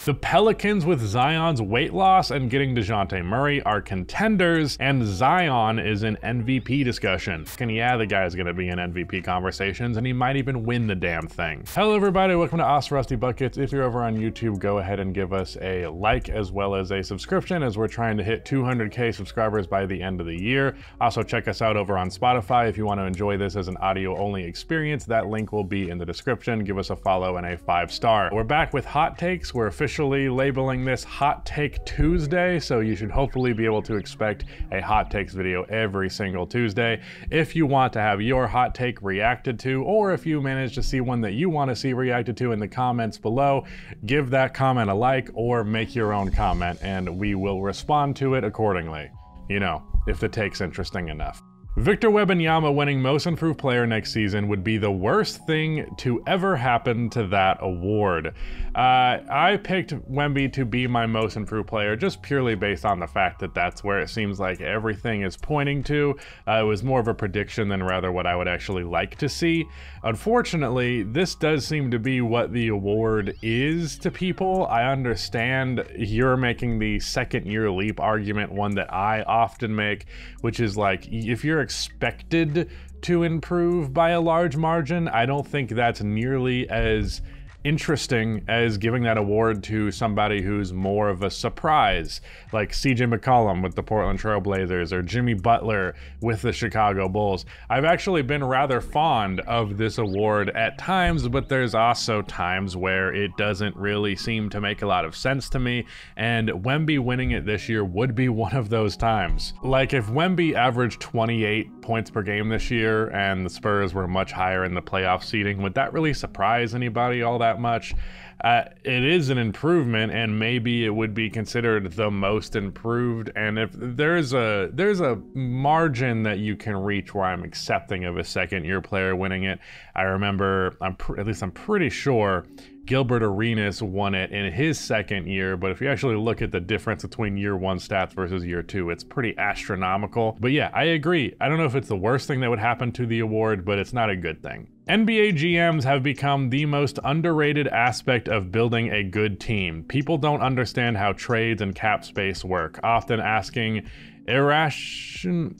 The Pelicans with Zion's weight loss and getting DeJounte Murray are contenders, and Zion is in MVP discussion. And yeah, the guy's gonna be in MVP conversations, and he might even win the damn thing. Hello everybody, welcome to Us Rusty Buckets. If you're over on YouTube, go ahead and give us a like as well as a subscription, as we're trying to hit 200K subscribers by the end of the year. Also check us out over on Spotify if you want to enjoy this as an audio-only experience. That link will be in the description. Give us a follow and a 5-star. We're back with hot takes. We're officially labeling this Hot Take Tuesday, so you should hopefully be able to expect a hot takes video every single Tuesday. If you want to have your hot take reacted to, or if you manage to see one that you want to see reacted to in the comments below, give that comment a like or make your own comment and we will respond to it accordingly. You know, if the take's interesting enough. Victor Wembanyama winning Most Improved Player next season would be the worst thing to ever happen to that award. I picked Wemby to be my Most Improved Player just purely based on the fact that that's where it seems like everything is pointing to. It was more of a prediction than rather what I would actually like to see. Unfortunately, this does seem to be what the award is to people. I understand you're making the second year leap argument, one that I often make, which is like, if you're expected to improve by a large margin, I don't think that's nearly as interesting as giving that award to somebody who's more of a surprise, like CJ McCollum with the Portland Trail Blazers or Jimmy Butler with the Chicago Bulls. I've actually been rather fond of this award at times, but there's also times where it doesn't really seem to make a lot of sense to me, and Wemby winning it this year would be one of those times. Like if Wemby averaged 28 points per game this year and the Spurs were much higher in the playoff seeding, would that really surprise anybody all that much? It is an improvement, and maybe it would be considered the most improved, and if there's a margin that you can reach where I'm accepting of a second year player winning it. I remember, I'm pretty sure Gilbert Arenas won it in his second year, but if you actually look at the difference between year one stats versus year two, it's pretty astronomical. But yeah, I agree. I don't know if it's the worst thing that would happen to the award, but it's not a good thing. NBA GMs have become the most underrated aspect of building a good team. People don't understand how trades and cap space work, often asking irrational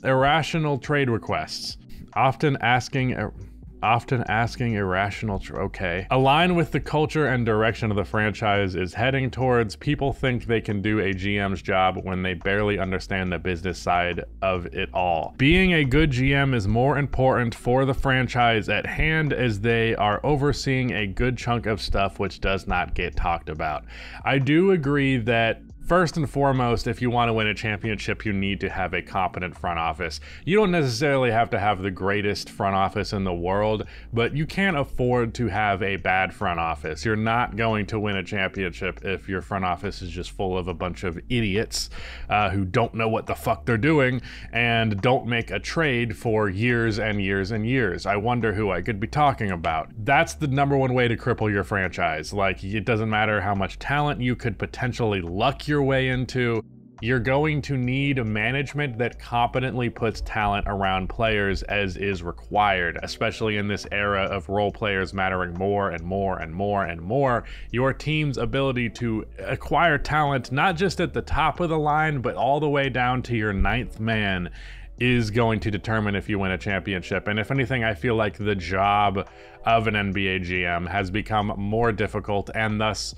trade requests. Often asking irrational, okay. Align with the culture and direction of the franchise is heading towards. People think they can do a GM's job when they barely understand the business side of it all. Being a good GM is more important for the franchise at hand, as they are overseeing a good chunk of stuff which does not get talked about. I do agree that first and foremost, if you want to win a championship, you need to have a competent front office. You don't necessarily have to have the greatest front office in the world, but you can't afford to have a bad front office. You're not going to win a championship if your front office is just full of a bunch of idiots who don't know what the fuck they're doing and don't make a trade for years and years and years. I wonder who I could be talking about. That's the number one way to cripple your franchise. Like, it doesn't matter how much talent you could potentially luck your way into, you're going to need a management that competently puts talent around players as is required, especially in this era of role players mattering more and more and more and more. Your team's ability to acquire talent, not just at the top of the line, but all the way down to your 9th man, is going to determine if you win a championship. And if anything, I feel like the job of an NBA GM has become more difficult and thus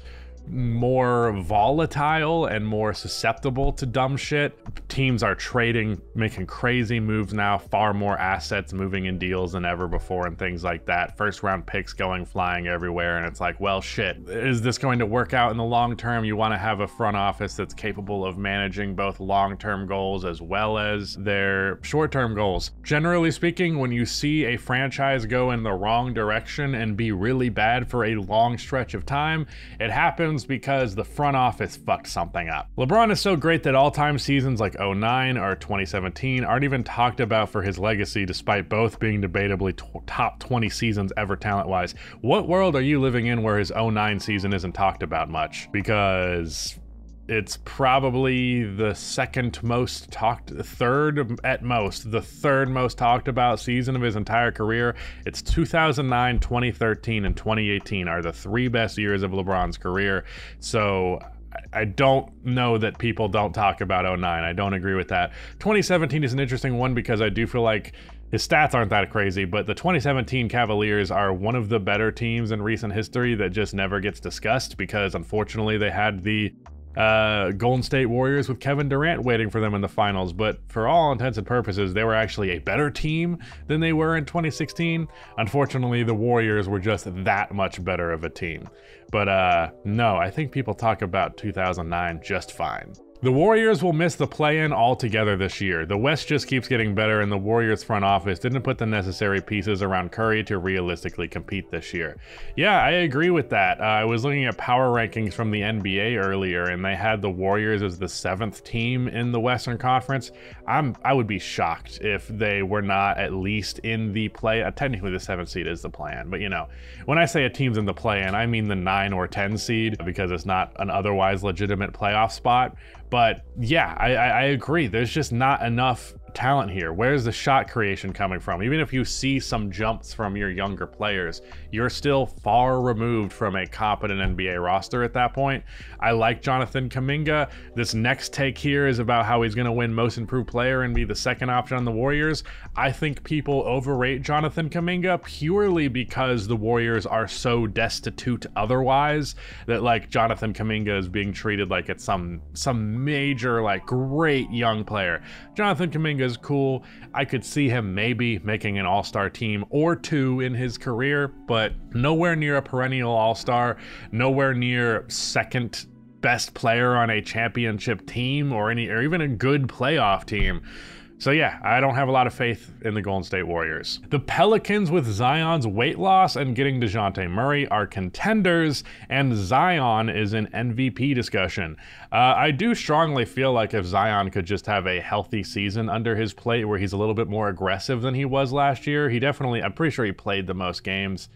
more volatile and more susceptible to dumb shit. Teams are trading, making crazy moves now, far more assets moving in deals than ever before and things like that. First round picks going flying everywhere, and it's like, well, shit, is this going to work out in the long term? You want to have a front office that's capable of managing both long-term goals as well as their short-term goals. Generally speaking, when you see a franchise go in the wrong direction and be really bad for a long stretch of time, it happens because the front office fucked something up. LeBron is so great that all-time seasons like 09 or 2017 aren't even talked about for his legacy, despite both being debatably top 20 seasons ever talent-wise. What world are you living in where his 09 season isn't talked about much? Because It's probably the second most talked, third at most, the third most talked about season of his entire career. It's 2009, 2013, and 2018 are the three best years of LeBron's career. So I don't know that people don't talk about 09. I don't agree with that. 2017 is an interesting one because I do feel like his stats aren't that crazy, but the 2017 Cavaliers are one of the better teams in recent history that just never gets discussed because unfortunately they had the Golden State Warriors with Kevin Durant waiting for them in the finals, but for all intents and purposes, they were actually a better team than they were in 2016. Unfortunately, the Warriors were just that much better of a team. But no, I think people talk about 2009 just fine. The Warriors will miss the play-in altogether this year. The West just keeps getting better, and the Warriors front office didn't put the necessary pieces around Curry to realistically compete this year. Yeah, I agree with that. I was looking at power rankings from the NBA earlier, and they had the Warriors as the 7th team in the Western Conference. I would be shocked if they were not at least in the play. Technically, the 7th seed is the play-in, but you know, when I say a team's in the play-in, I mean the 9 or 10 seed because it's not an otherwise legitimate playoff spot. But yeah, I agree. There's just not enough talent here. Where's the shot creation coming from? Even if you see some jumps from your younger players, you're still far removed from a competent NBA roster at that point. I like Jonathan Kuminga. This next take here is about how he's going to win Most Improved Player and be the second option on the Warriors. I think people overrate Jonathan Kuminga purely because the Warriors are so destitute otherwise that like Jonathan Kuminga is being treated like it's some major like great young player. Jonathan Kuminga is cool. I could see him maybe making an all-star team or two in his career, but nowhere near a perennial all-star, nowhere near second best player on a championship team or even a good playoff team. So yeah, I don't have a lot of faith in the Golden State Warriors. The Pelicans, with Zion's weight loss and getting DeJounte Murray, are contenders, and Zion is in MVP discussion. I do strongly feel like if Zion could just have a healthy season under his plate where he's a little bit more aggressive than he was last year, I'm pretty sure he played the most games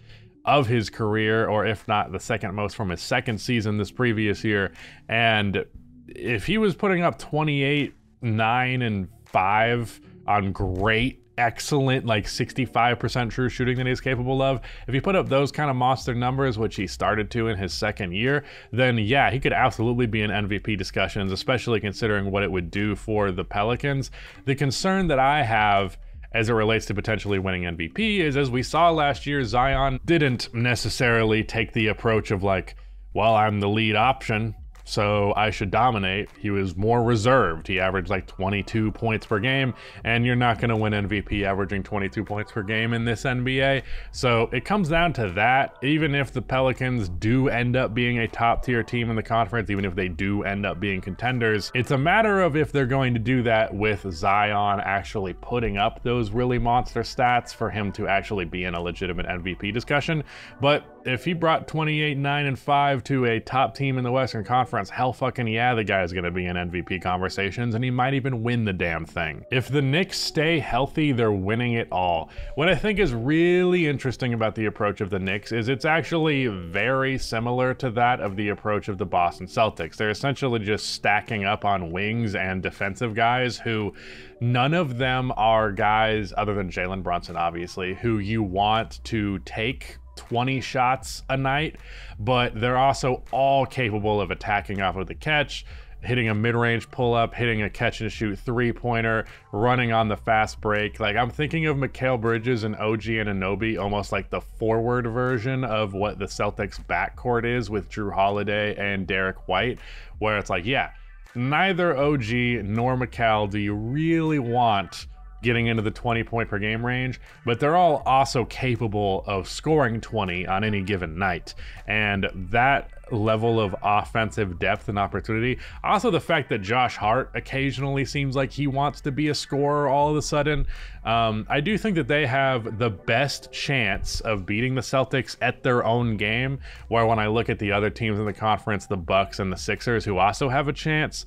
of his career, or if not the second most from his second season this previous year. And if he was putting up 28, 9, and 5 on great, excellent, like 65% true shooting that he's capable of, if he put up those kind of monster numbers, which he started to in his second year, then yeah, he could absolutely be in MVP discussions, especially considering what it would do for the Pelicans. The concern that I have as it relates to potentially winning MVP is, as we saw last year, Zion didn't necessarily take the approach of like, well, I'm the lead option, so I should dominate. He was more reserved. He averaged like 22 points per game, and you're not going to win MVP averaging 22 points per game in this NBA. So it comes down to that. Even if the Pelicans do end up being a top tier team in the conference, even if they do end up being contenders, it's a matter of if they're going to do that with Zion actually putting up those really monster stats for him to actually be in a legitimate MVP discussion. But if he brought 28, 9, and 5 to a top team in the Western Conference, hell fucking yeah, the guy's gonna be in MVP conversations, and he might even win the damn thing. If the Knicks stay healthy, they're winning it all. What I think is really interesting about the approach of the Knicks is it's actually very similar to that of the approach of the Boston Celtics. They're essentially just stacking up on wings and defensive guys who none of them are guys, other than Jalen Brunson obviously, who you want to take 20 shots a night, but they're also all capable of attacking off of the catch, hitting a mid-range pull-up, hitting a catch-and-shoot three-pointer, running on the fast break. Like, I'm thinking of Mikal Bridges and OG Anunoby almost like the forward version of what the Celtics backcourt is with Drew Holiday and Derrick White, where it's like, yeah, neither OG nor Mikal do you really want getting into the 20 point per game range, but they're all also capable of scoring 20 on any given night. And that level of offensive depth and opportunity, also the fact that Josh Hart occasionally seems like he wants to be a scorer all of a sudden, I do think that they have the best chance of beating the Celtics at their own game, where when I look at the other teams in the conference, the Bucks and the Sixers, who also have a chance,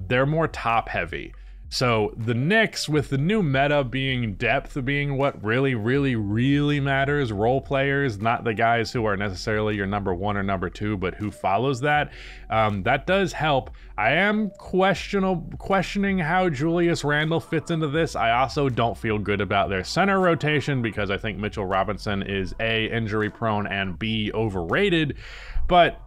they're more top heavy. So the Knicks, with the new meta being depth being what really matters, role players, not the guys who are necessarily your number 1 or number 2, but who follows that, that does help. I am questioning how Julius Randle fits into this. I also don't feel good about their center rotation because I think Mitchell Robinson is A, injury prone, and B, overrated. But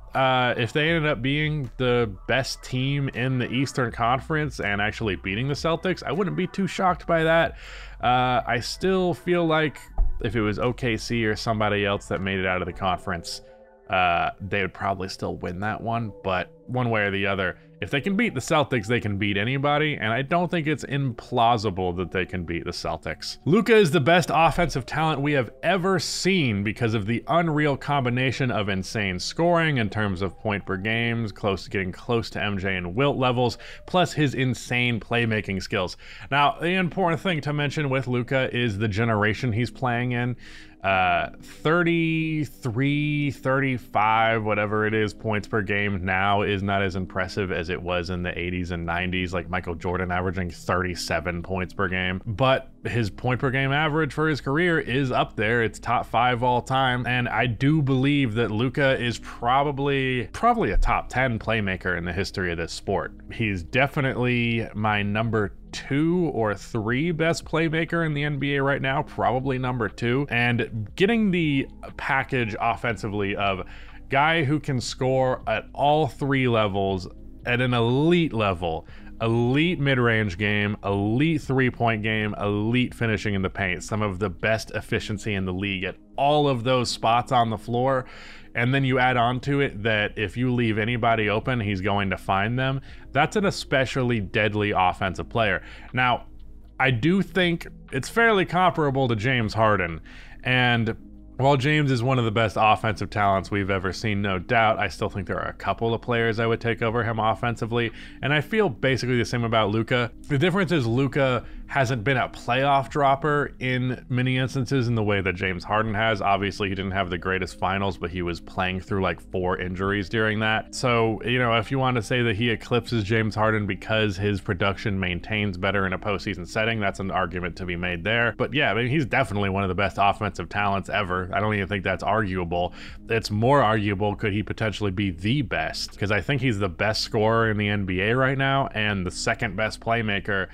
if they ended up being the best team in the Eastern Conference and actually beating the Celtics, I wouldn't be too shocked by that. I still feel like if it was OKC or somebody else that made it out of the conference, they would probably still win that one. But one way or the other, if they can beat the Celtics, they can beat anybody, and I don't think it's implausible that they can beat the Celtics. Luka is the best offensive talent we have ever seen because of the unreal combination of insane scoring in terms of point per game, getting close to MJ and Wilt levels, plus his insane playmaking skills. Now, the important thing to mention with Luka is the generation he's playing in. 33, 35, whatever it is, points per game now is not as impressive as it was in the 80s and 90s, like Michael Jordan averaging 37 points per game. But his point per game average for his career is up there. It's top 5 all time. And I do believe that Luka is probably a top 10 playmaker in the history of this sport. He's definitely my number 2 or 3 best playmaker in the NBA right now, probably number 2. And getting the package offensively of guy who can score at all 3 levels at an elite level, elite mid-range game, elite 3-point game, elite finishing in the paint, some of the best efficiency in the league at all of those spots on the floor. And then you add on to it that if you leave anybody open, he's going to find them. That's an especially deadly offensive player. Now, I do think it's fairly comparable to James Harden. And while James is one of the best offensive talents we've ever seen, no doubt, I still think there are a couple of players I would take over him offensively. And I feel basically the same about Luka. The difference is Luka hasn't been a playoff dropper in many instances in the way that James Harden has. Obviously, he didn't have the greatest finals, but he was playing through like 4 injuries during that. So, you know, if you want to say that he eclipses James Harden because his production maintains better in a postseason setting, that's an argument to be made there. But yeah, I mean, he's definitely one of the best offensive talents ever. I don't even think that's arguable. It's more arguable, could he potentially be the best? Because I think he's the best scorer in the NBA right now and the second best playmaker.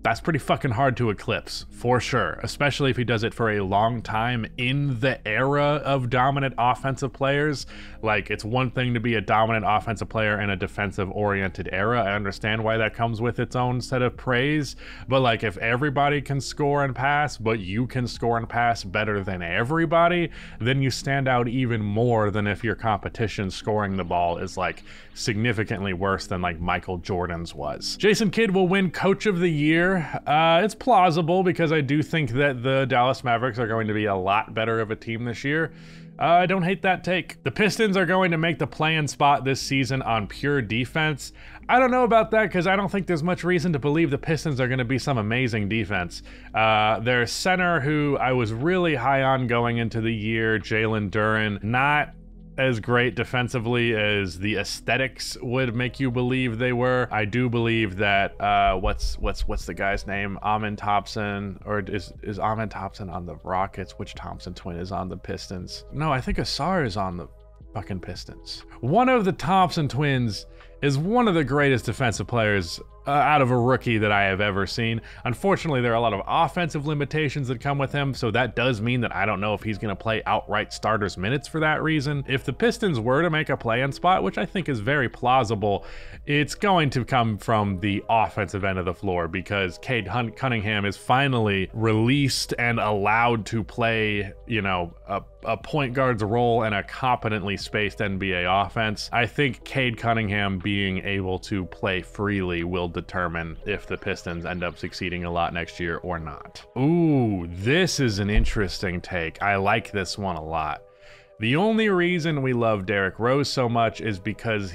That's pretty fucking hard to eclipse, for sure, especially if he does it for a long time in the era of dominant offensive players. Like, it's one thing to be a dominant offensive player in a defensive-oriented era. I understand why that comes with its own set of praise, but like, if everybody can score and pass, but you can score and pass better than everybody, then you stand out even more than if your competition scoring the ball is like significantly worse than like Michael Jordan's was. Jason Kidd will win Coach of the Year. It's plausible because I do think that the Dallas Mavericks are going to be a lot better of a team this year. I don't hate that take. The Pistons are going to make the play-in spot this season on pure defense. I don't know about that because I don't think there's much reason to believe the Pistons are going to be some amazing defense. Their center, who I was really high on going into the year, Jalen Duren, not as great defensively as the aesthetics would make you believe they were. I do believe that what's the guy's name? Amen Thompson, or is Amen Thompson on the Rockets? Which Thompson twin is on the Pistons? No, I think Asar is on the fucking Pistons. One of the Thompson twins is one of the greatest defensive players out of a rookie that I have ever seen. Unfortunately, there are a lot of offensive limitations that come with him, so that does mean that I don't know if he's going to play outright starters minutes for that reason. If the Pistons were to make a play-in spot, which I think is very plausible, it's going to come from the offensive end of the floor because Cade Cunningham is finally released and allowed to play, you know, a point guard's role in a competently spaced NBA offense. I think Cade Cunningham being able to play freely will determine if the Pistons end up succeeding a lot next year or not. Ooh, this is an interesting take. I like this one a lot. The only reason we love Derrick Rose so much is because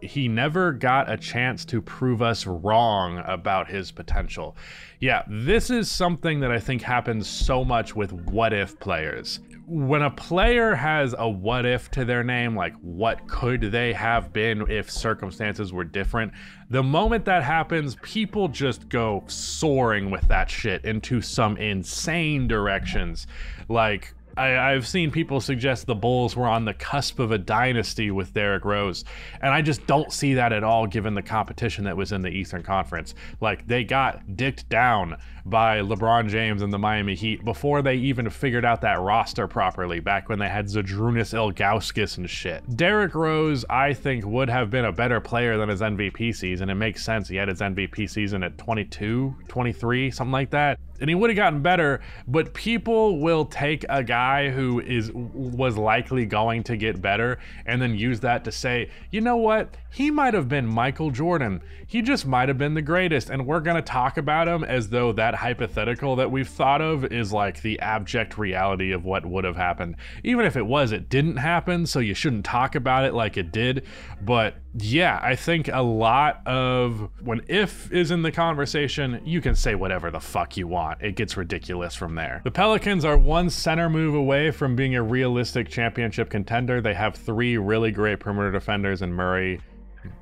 he never got a chance to prove us wrong about his potential. Yeah, this is something that I think happens so much with what-if players. when a player has a what if to their name, like what could they have been if circumstances were different, the moment that happens, people just go soaring with that shit into some insane directions. Like, I've seen people suggest the Bulls were on the cusp of a dynasty with Derrick Rose, and I just don't see that at all given the competition that was in the Eastern Conference. Like, they got dicked down by LeBron James and the Miami Heat before they even figured out that roster properly, back when they had Zydrunas Ilgauskas and shit. Derrick Rose, I think, would have been a better player than his MVP season. It makes sense. He had his MVP season at 22, 23, something like that. And he would have gotten better, but people will take a guy who was likely going to get better and then use that to say, you know what, he might have been Michael Jordan. He just might have been the greatest, and we're gonna talk about him as though that hypothetical that we've thought of is like the abject reality of what would have happened. Even if it was, it didn't happen, so you shouldn't talk about it like it did. But yeah, I think a lot of when if is in the conversation, you can say whatever the fuck you want. It gets ridiculous from there. The Pelicans are one center move away from being a realistic championship contender. They have three really great perimeter defenders in Murray,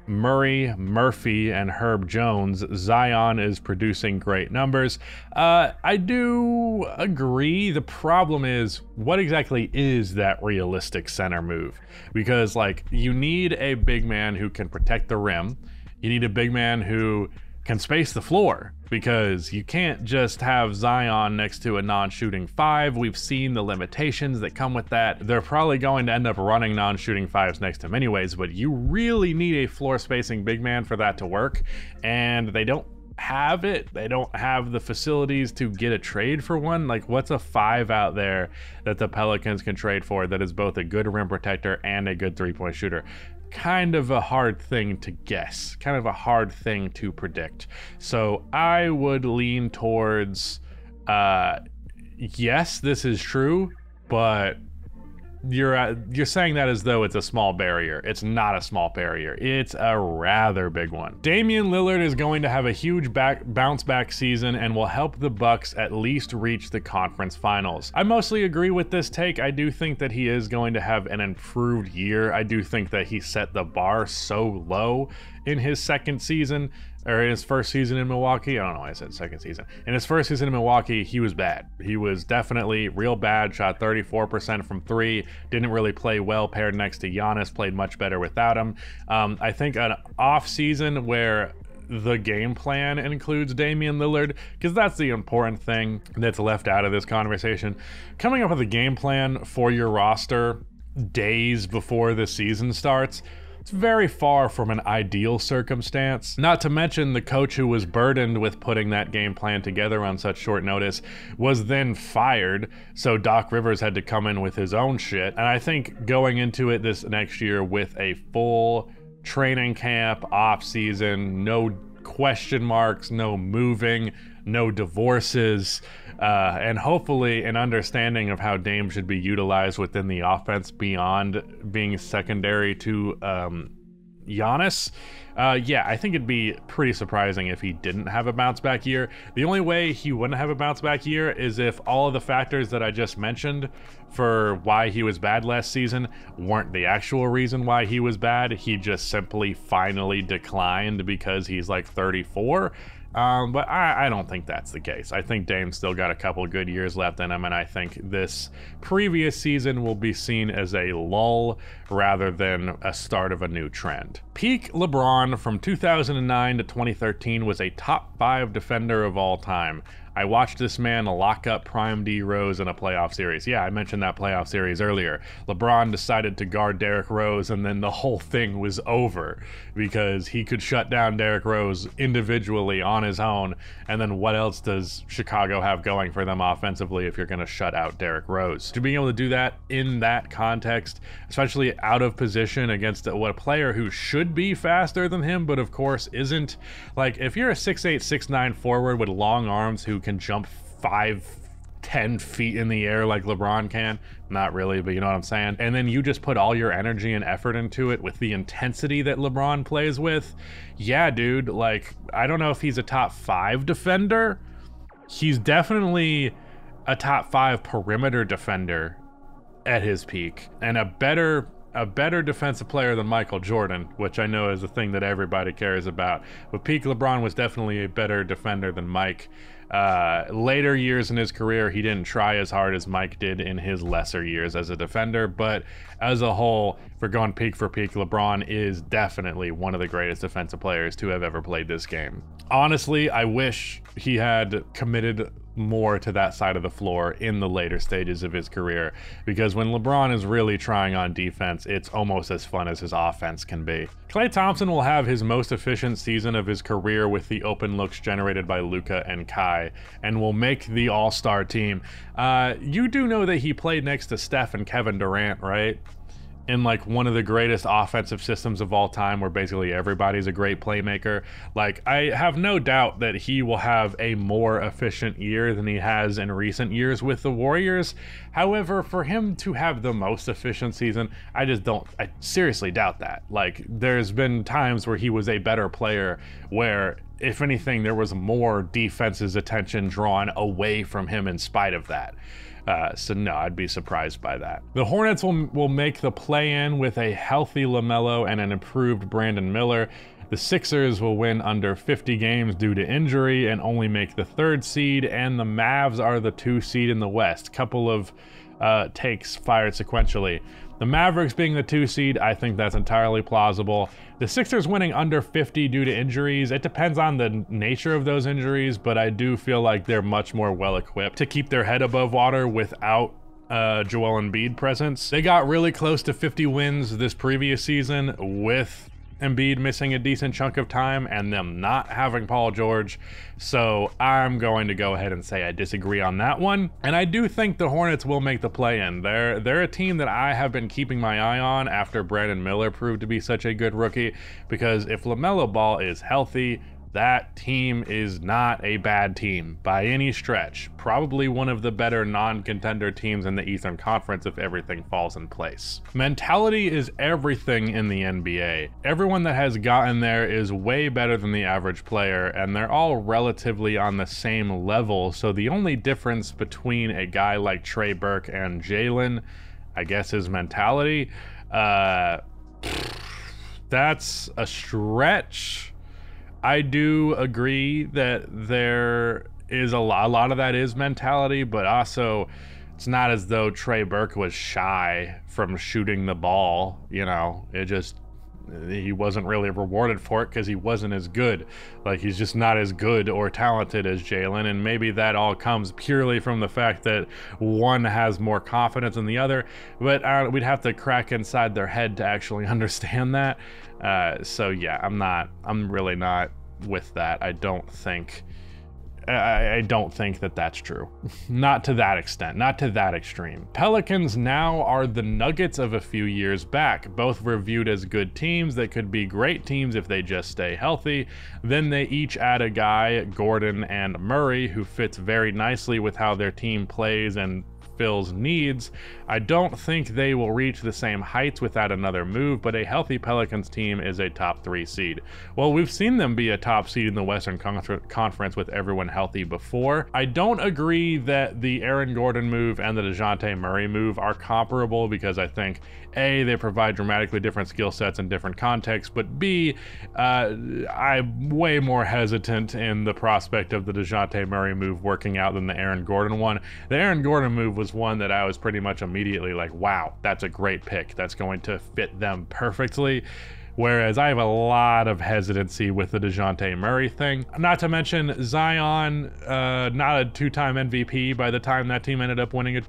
Murphy, and Herb Jones. Zion is producing great numbers. I do agree. The problem is, what exactly is that realistic center move? Because, like, you need a big man who can protect the rim. You need a big man who can space the floor, because you can't just have Zion next to a non-shooting five. We've seen the limitations that come with that. They're probably going to end up running non-shooting fives next to him anyways, but you really need a floor spacing big man for that to work, and they don't have it. They don't have the facilities to get a trade for one. Like, what's a five out there that the Pelicans can trade for that is both a good rim protector and a good three-point shooter? Kind of a hard thing to guess, kind of a hard thing to predict. So I would lean towards, yes, this is true, but you're saying that as though it's a small barrier. It's not a small barrier. It's a rather big one. Damian Lillard is going to have a huge bounce back season and will help the Bucks at least reach the conference finals. I mostly agree with this take. I do think that he is going to have an improved year. I do think that he set the bar so low in his second season, or in his first season in Milwaukee. I don't know why I said second season. In his first season in Milwaukee, he was bad. He was definitely real bad, shot 34% from three, didn't really play well paired next to Giannis, played much better without him. I think an off season where the game plan includes Damian Lillard, because that's the important thing that's left out of this conversation. Coming up with a game plan for your roster days before the season starts, it's very far from an ideal circumstance. Not to mention the coach who was burdened with putting that game plan together on such short notice was then fired, so Doc Rivers had to come in with his own shit. And I think going into it this next year with a full training camp, off season, no question marks, no moving, no divorces, and hopefully an understanding of how Dame should be utilized within the offense beyond being secondary to Giannis. Yeah, I think it'd be pretty surprising if he didn't have a bounce back year. The only way he wouldn't have a bounce back year is if all of the factors that I just mentioned for why he was bad last season weren't the actual reason why he was bad. He just simply finally declined because he's like 34. But I don't think that's the case. I think Dame's still got a couple good years left in him, and I think this previous season will be seen as a lull rather than a start of a new trend. Peak LeBron from 2009 to 2013 was a top 5 defender of all time. I watched this man lock up Prime D Rose in a playoff series. Yeah, I mentioned that playoff series earlier. LeBron decided to guard Derrick Rose, and then the whole thing was over because he could shut down Derrick Rose individually on his own. And then what else does Chicago have going for them offensively if you're going to shut out Derrick Rose? To being able to do that in that context, especially out of position against a player who should be faster than him, but of course isn't. Like, if you're a 6'8", 6'9" forward with long arms who can jump 5-10 feet in the air like LeBron can, not really, but you know what I'm saying, and then you just put all your energy and effort into it with the intensity that LeBron plays with, yeah, dude, like, I don't know if he's a top 5 defender. He's definitely a top 5 perimeter defender at his peak, and a better defensive player than Michael Jordan, which I know is a thing that everybody cares about. But peak LeBron was definitely a better defender than Mike. Later years in his career, he didn't try as hard as Mike did in his lesser years as a defender, but as a whole, if we're going peak for peak, LeBron is definitely one of the greatest defensive players to have ever played this game. Honestly, I wish he had committed more to that side of the floor in the later stages of his career, because when LeBron is really trying on defense, it's almost as fun as his offense can be. Klay Thompson will have his most efficient season of his career with the open looks generated by Luka and Kai, and will make the All-Star team. You do know that he played next to Steph and Kevin Durant, right? In like one of the greatest offensive systems of all time, where basically everybody's a great playmaker. Like, I have no doubt that he will have a more efficient year than he has in recent years with the Warriors. However, for him to have the most efficient season, I seriously doubt that. Like, there's been times where he was a better player where, if anything, there was more defense's attention drawn away from him in spite of that. So no, I'd be surprised by that. The Hornets will make the play-in with a healthy LaMelo and an improved Brandon Miller. The Sixers will win under 50 games due to injury and only make the 3rd seed, and the Mavs are the 2 seed in the West. Couple of takes fired sequentially. The Mavericks being the 2 seed, I think that's entirely plausible. The Sixers winning under 50 due to injuries, it depends on the nature of those injuries, but I do feel like they're much more well-equipped to keep their head above water without Joel Embiid presence. They got really close to 50 wins this previous season with Embiid missing a decent chunk of time and them not having Paul George. So I'm going to go ahead and say I disagree on that one. And I do think the Hornets will make the play-in. They're a team that I have been keeping my eye on after Brandon Miller proved to be such a good rookie, because if LaMelo Ball is healthy, that team is not a bad team by any stretch. Probably one of the better non-contender teams in the Eastern Conference if everything falls in place. Mentality is everything in the NBA. Everyone that has gotten there is way better than the average player, and they're all relatively on the same level. So the only difference between a guy like Trey Burke and Jalen, I guess, is mentality. That's a stretch. I do agree that there is a lot of that is mentality, but also it's not as though Trey Burke was shy from shooting the ball. You know, he wasn't really rewarded for it because he wasn't as good. Like, he's just not as good or talented as Jalen, and maybe that all comes purely from the fact that one has more confidence than the other, but we'd have to crack inside their head to actually understand that. So yeah, I'm really not with that. I don't think that that's true. Not to that extent, not to that extreme. Pelicans now are the Nuggets of a few years back. Both were viewed as good teams that could be great teams if they just stay healthy. Then they each add a guy, Gordon and Murray, who fits very nicely with how their team plays and Phil's needs. I don't think they will reach the same heights without another move, but a healthy Pelicans team is a top 3 seed. Well, we've seen them be a top seed in the Western Conference with everyone healthy before. I don't agree that the Aaron Gordon move and the DeJounte Murray move are comparable, because I think A, they provide dramatically different skill sets in different contexts, but B, I'm way more hesitant in the prospect of the DeJounte Murray move working out than the Aaron Gordon one. The Aaron Gordon move was one that I was pretty much immediately like, wow, that's a great pick. That's going to fit them perfectly. Whereas I have a lot of hesitancy with the DeJounte Murray thing. Not to mention Zion, not a 2-time MVP by the time that team ended up winning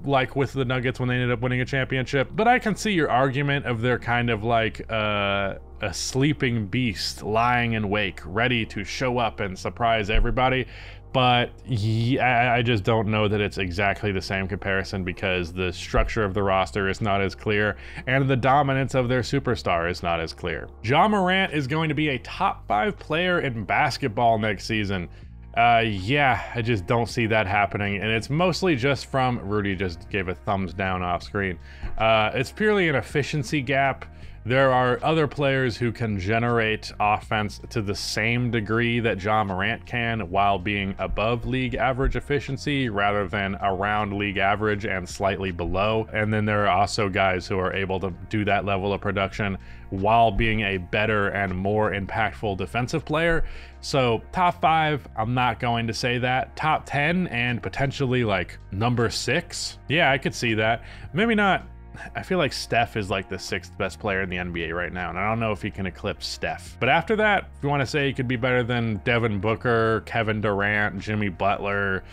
like with the Nuggets when they ended up winning a championship. But I can see your argument of they're kind of like a sleeping beast lying in wake, ready to show up and surprise everybody. But I just don't know that it's exactly the same comparison, because the structure of the roster is not as clear and the dominance of their superstar is not as clear. Ja Morant is going to be a top 5 player in basketball next season. Yeah, I just don't see that happening, and it's mostly just from, Rudy just gave a thumbs down off screen. It's purely an efficiency gap. There are other players who can generate offense to the same degree that Ja Morant can while being above league average efficiency rather than around league average and slightly below. And then there are also guys who are able to do that level of production while being a better and more impactful defensive player. So top 5, I'm not going to say that. Top 10 and potentially like number 6. Yeah, I could see that. Maybe not. I feel like Steph is like the 6th best player in the NBA right now, and I don't know if he can eclipse Steph. But after that, if you want to say he could be better than Devin Booker, Kevin Durant, Jimmy Butler,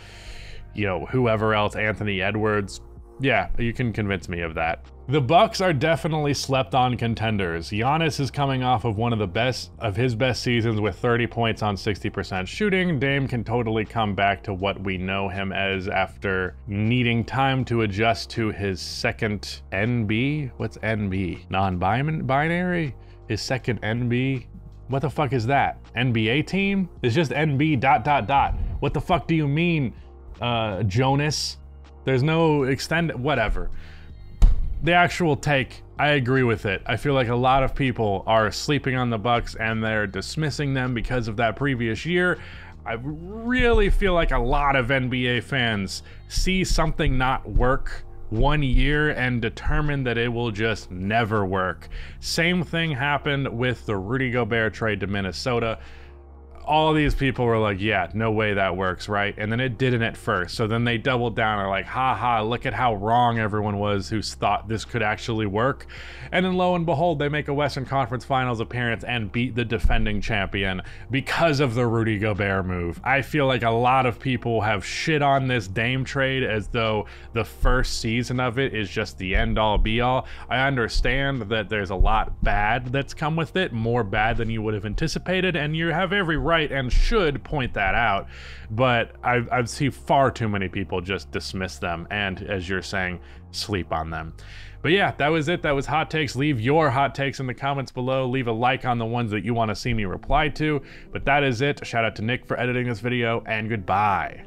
you know, whoever else, Anthony Edwards, yeah, you can convince me of that. The Bucks are definitely slept on contenders. Giannis is coming off of one of his best seasons with 30 points on 60% shooting. Dame can totally come back to what we know him as after needing time to adjust to his second NB. What's NB? Non-binary? His second NB? What the fuck is that? NBA team? It's just NB ... What the fuck do you mean, Jonas? There's no extended, whatever. The actual take, I agree with it. I feel like a lot of people are sleeping on the Bucks and they're dismissing them because of that previous year. I really feel like a lot of NBA fans see something not work one year and determine that it will just never work. Same thing happened with the Rudy Gobert trade to Minnesota. All these people were like, yeah, no way that works, right? And then it didn't at first. So then they doubled down and are like, haha, look at how wrong everyone was who thought this could actually work. And then lo and behold, they make a Western Conference Finals appearance and beat the defending champion because of the Rudy Gobert move. I feel like a lot of people have shit on this Dame trade as though the first season of it is just the end all be all. I understand that there's a lot bad that's come with it, more bad than you would have anticipated, and you have every right and should point that out, but I've seen far too many people just dismiss them and, as you're saying, sleep on them. But yeah, that was it. That was hot takes. Leave your hot takes in the comments below. Leave a like on the ones that you want to see me reply to. But that is it. Shout out to Nick for editing this video, and goodbye.